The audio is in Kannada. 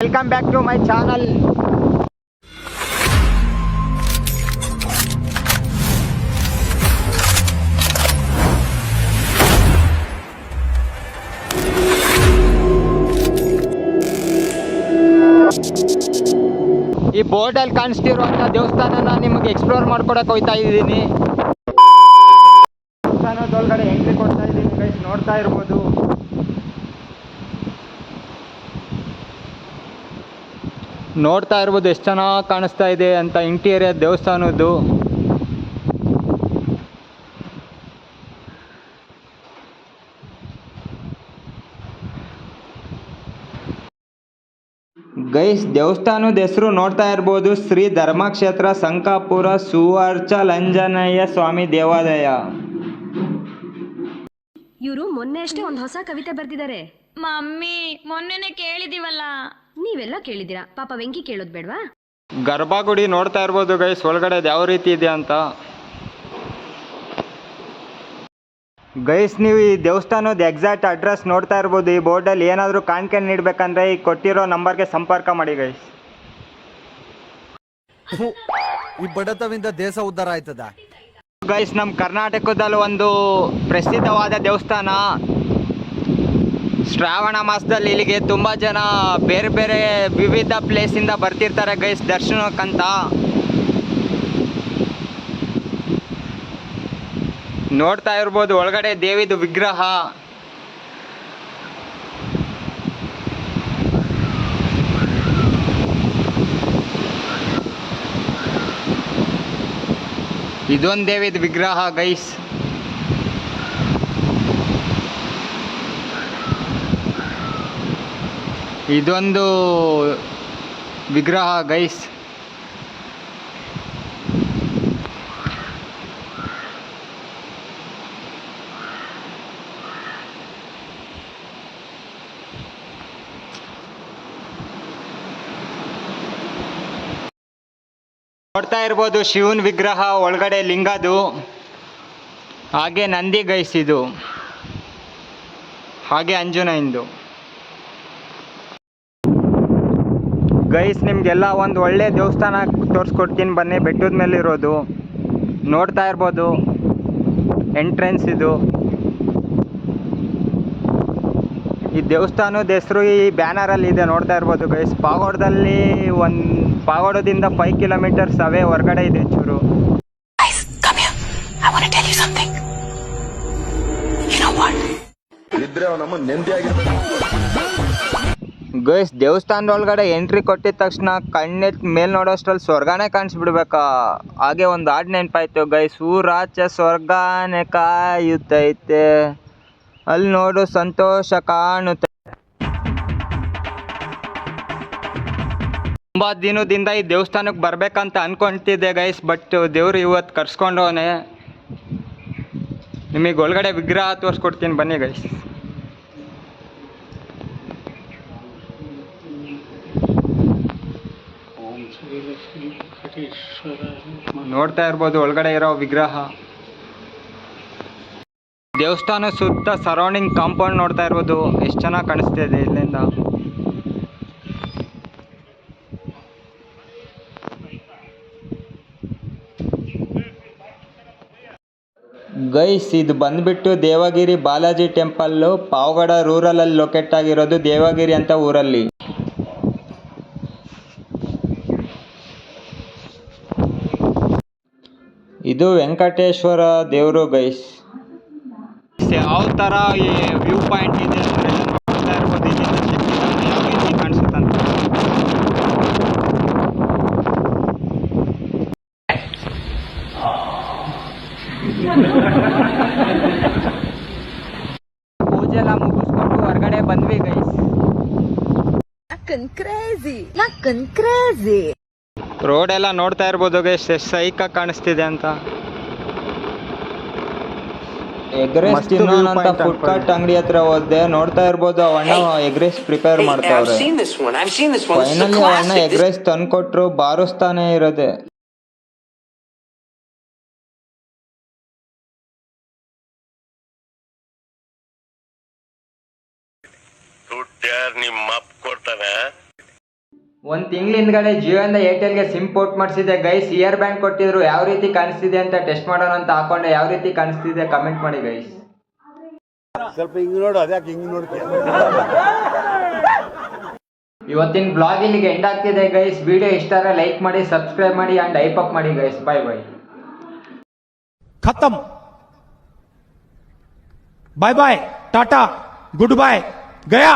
Welcome back to my channel. ಈ ಬೋರ್ಡಲ್ಲಿ ಕಾಣಿಸ್ತಿರುವಂಥ ದೇವಸ್ಥಾನನ ನಿಮಗೆ ಎಕ್ಸ್ಪ್ಲೋರ್ ಮಾಡ್ಕೊಡಕ್ಕೆ ಹೋಗ್ತಾ ಇದ್ದೀನಿ. ದೇವಸ್ಥಾನದೊಳಗಡೆ ಎಂಟ್ರಿ ಕೊಡ್ತಾ ಇದ್ದೀನಿ ಗೈಸ್, ನೋಡ್ತಾ ಇರ್ಬೋದು. ಎಷ್ಟು ಚೆನ್ನಾಗಿ ಕಾಣಿಸ್ತಾ ಇದೆ ಅಂತ ಇಂಟೀರಿಯರ್ ದೇವಸ್ಥಾನದ್ದು. ಗೈಸ್, ದೇವಸ್ಥಾನದ ಹೆಸರು ನೋಡ್ತಾ ಇರ್ಬೋದು, ಶ್ರೀ ಧರ್ಮಕ್ಷೇತ್ರ ಸಂಕಾಪುರ ಸುವರ್ಚಲಂಜನೇಯ ಸ್ವಾಮಿ ದೇವಾಲಯ. ಇವರು ಮೊನ್ನೆ ಅಷ್ಟೇ ಒಂದು ಹೊಸ ಕವಿತೆ ಬರ್ತಿದ್ದಾರೆ. ಮಮ್ಮಿ, ಮೊನ್ನೆನೆ ಕೇಳಿದೀವಲ್ಲ. ನೀವೆಲ್ಲ ಕೇಳಿದ್ದೀರಾ, ಪಾಪ ವೆಂಕಿ ಕೇಳೋದು ಬೇಡವಾ? ಗರ್ಭಗುಡಿ ನೋಡ್ತಾ ಇರ್ಬೋದು ಗೈಸ್, ಒಳಗಡೆ ಯಾವ ರೀತಿ ಇದೆ ಅಂತ. ಗೈಸ್, ನೀವು ಈ ದೇವಸ್ಥಾನದ ಎಕ್ಸಾಕ್ಟ್ ಅಡ್ರೆಸ್ ನೋಡ್ತಾ ಇರ್ಬೋದು. ಈ ಬೋರ್ಡಲ್ಲಿ ಏನಾದರೂ ಕಾಣಿಕೆ ನೀಡಬೇಕಂದ್ರೆ ಈ ಕೊಟ್ಟಿರೋ ನಂಬರ್ಗೆ ಸಂಪರ್ಕ ಮಾಡಿ ಗೈಸ್. ಈ ಬಡತವಿಂದ ದೇಶ ಉದ್ಧಾರ ಆಯ್ತದ ಗೈಸ್, ನಮ್ಮ ಕರ್ನಾಟಕದಲ್ಲಿ ಒಂದು ಪ್ರಸಿದ್ಧವಾದ ದೇವಸ್ಥಾನ. ಶ್ರಾವಣ ಮಾಸದಲ್ಲಿ ಇಲ್ಲಿಗೆ ತುಂಬ ಜನ ಬೇರೆ ಬೇರೆ ವಿವಿಧ ಪ್ಲೇಸಿಂದ ಬರ್ತಿರ್ತಾರೆ ಗೈಸ್ ದರ್ಶನಕ್ಕಂತ. ನೋಡ್ತಾ ಇರ್ಬೋದು ಒಳಗಡೆ ದೇವಿದು ವಿಗ್ರಹ. ಇದೊಂದು ದೇವಿದ ವಿಗ್ರಹ ಗೈಸ್. ಇದೊಂದು ವಿಗ್ರಹ ಗೈಸ್. ನೋಡ್ತಾ ಇರ್ಬೋದು ಶಿವನ ವಿಗ್ರಹ, ಒಳಗಡೆ ಲಿಂಗದು, ಹಾಗೆ ನಂದಿ ಗೈಸ್ ಇದು, ಹಾಗೆ ಅಂಜನಾಯಿಂದು. ಗೈಸ್, ನಿಮಗೆಲ್ಲ ಒಂದು ಒಳ್ಳೆ ದೇವಸ್ಥಾನ ತೋರಿಸ್ಕೊಡ್ತೀನಿ ಬನ್ನಿ. ಬೆಟ್ಟದ ಮೇಲೆ ಇರೋದು ನೋಡ್ತಾ ಇರ್ಬೋದು, ಎಂಟ್ರೆನ್ಸ್ ಇದು. ಈ ದೇವಸ್ಥಾನದ ಹೆಸರು ಈ ಬ್ಯಾನರಲ್ಲಿ ಇದೆ, ನೋಡ್ತಾ ಇರ್ಬೋದು ಗೈಸ್. ಪಾಗೋಡದಿಂದ 5 ಕಿಲೋಮೀಟರ್ಸ್ ಅವೇ ಹೊರಗಡೆ ಇದೆ ಚೂರು. ಗೈಸ್, ದೇವಸ್ಥಾನದ ಒಳಗಡೆ ಎಂಟ್ರಿ ಕೊಟ್ಟಿದ ತಕ್ಷಣ ಕಣ್ಣೆತ್ ಮೇಲೆ ನೋಡೋಷ್ಟ್ರಲ್ಲಿ ಸ್ವರ್ಗನೇ ಕಾಣಿಸ್ಬಿಡ್ಬೇಕಾ. ಹಾಗೆ ಒಂದು ಹಾಡು ನೆನಪಾಯ್ತು ಗೈಸ್, ಊರಾಚೆ ಸ್ವರ್ಗನೇ ಕಾಯುತ್ತೈತೆ, ಅಲ್ಲಿ ನೋಡು ಸಂತೋಷ ಕಾಣುತ್ತೆ. ತುಂಬ ದಿನದಿಂದ ಈ ದೇವಸ್ಥಾನಕ್ಕೆ ಬರ್ಬೇಕಂತ ಅನ್ಕೊಂತಿದ್ದೆ ಗೈಸ್, ಬಟ್ ದೇವ್ರು ಇವತ್ತು ಕರ್ಸ್ಕೊಂಡವನೆ. ನಿಮಗೆ ಒಳಗಡೆ ವಿಗ್ರಹ ತೋರಿಸ್ಕೊಡ್ತೀನಿ ಬನ್ನಿ ಗೈಸ್. ನೋಡ್ತಾ ಇರ್ಬೋದು ಒಳಗಡೆ ಇರೋ ವಿಗ್ರಹ. ದೇವಸ್ಥಾನ ಸುತ್ತ ಸರೌಂಡಿಂಗ್ ಕಾಂಪೌಂಡ್ ನೋಡ್ತಾ ಇರ್ಬೋದು, ಎಷ್ಟು ಚೆನ್ನಾಗಿ ಕಾಣಿಸ್ತಾ ಇದೆ ಇಲ್ಲಿಂದ. ಗೈಸ್, ಇದು ಬಂದ್ಬಿಟ್ಟು ದೇವಗಿರಿ ಬಾಲಾಜಿ ಟೆಂಪಲ್ಲು, ಪಾವಗಡ ರೂರಲಲ್ಲಿ ಲೊಕೇಟ್ ಆಗಿರೋದು, ದೇವಗಿರಿ ಅಂತ ಊರಲ್ಲಿ. ಇದು ವೆಂಕಟೇಶ್ವರ ದೇವರು ಗೈಸ್. ಯಾವ ಥರ ಈ ವ್ಯೂ ಪಾಯಿಂಟ್ ಇದೆ ಅಂದರೆ ನೋಡ್ತಾ ಇರ್ಬೋದು, ಇಲ್ಲಿಂದ ಯಾವ ರೀತಿ ಕಾಣಿಸುತ್ತಂತ. ಪೂಜೆ ಎಲ್ಲ ಮುಗಿಸ್ಕೊಂಡು ಹೊರಗಡೆ ಬಂದ್ವಿ ಗೈಸ್. ರೋಡ್ ಎಲ್ಲ ನೋಡ್ತಾ ಇರ್ಬೋದು ಗೈಸ್, ಎಷ್ಟು ಸೈಕಾಗಿ ಕಾಣಿಸ್ತಿದೆ ಅಂತ. ಎಗ್ರೆಸ್ ತಿನ್ನೋಣಂತ ಫುಡ್ ಕಾರ್ಟ್ ಅಂಗಡಿ ಹತ್ರ ಹೋದೆ, ನೋಡ್ತಾ ಇರ್ಬೋದು ಅವಣ್ಣ ಎಗ್ರೆಸ್ ಪ್ರಿಪೇರ್ ಮಾಡ್ತಾವ್ರೆ. ಫೈನಲಿ ಅವಣ್ಣ ಎಗ್ರೆಸ್ ತಂದ್ಕೊಟ್ರು, ಬಾರಿಸ್ತಾನೆ ಇರೋದೆ. ದುಡ್ಡು ಯಾರು ನಿಮ್ಮ ಅಪ್ಪ ಕೊಡ್ತಾನೆ? ಒಂದು ತಿಂಗಳ ಹಿಂದ್ಗಡೆ ಜಿಯೋಯಿಂದ ಏರ್ಟೆಲ್ಗೆ ಸಿಮ್ ಪೋರ್ಟ್ ಮಾಡಿಸಿದೆ ಗೈಸ್. ಇಯರ್ ಬ್ಯಾಂಡ್ ಕೊಟ್ಟಿದ್ರು, ಯಾವ ರೀತಿ ಕಾಣಿಸ್ತಿದೆ ಅಂತ ಟೆಸ್ಟ್ ಮಾಡೋಣ ಅಂತ ಹಾಕೊಂಡೆ. ಯಾವ ರೀತಿ ಕಾಣಿಸ್ತಿದೆ ಕಮೆಂಟ್ ಮಾಡಿ ಗೈಸ್. ಸ್ವಲ್ಪ ಹಿಂಗ್ ನೋಡು, ಅದ್ಯಾಕೆ ಹಿಂಗ್ ನೋಡ್ತೀಯ? ಇವತ್ತಿನ ಬ್ಲಾಗ್ ಇಲ್ಲಿಗೆ ಎಂಡ್ ಆಗ್ತಿದೆ ಗೈಸ್. ವಿಡಿಯೋ ಇಷ್ಟ ಆದರೆ ಲೈಕ್ ಮಾಡಿ, ಸಬ್ಸ್ಕ್ರೈಬ್ ಮಾಡಿ ಆ್ಯಂಡ್ ಹೈಪ್ ಅಪ್ ಮಾಡಿ ಗೈಸ್. Bye bye. खत्म. Bye bye, tata, goodbye, गया.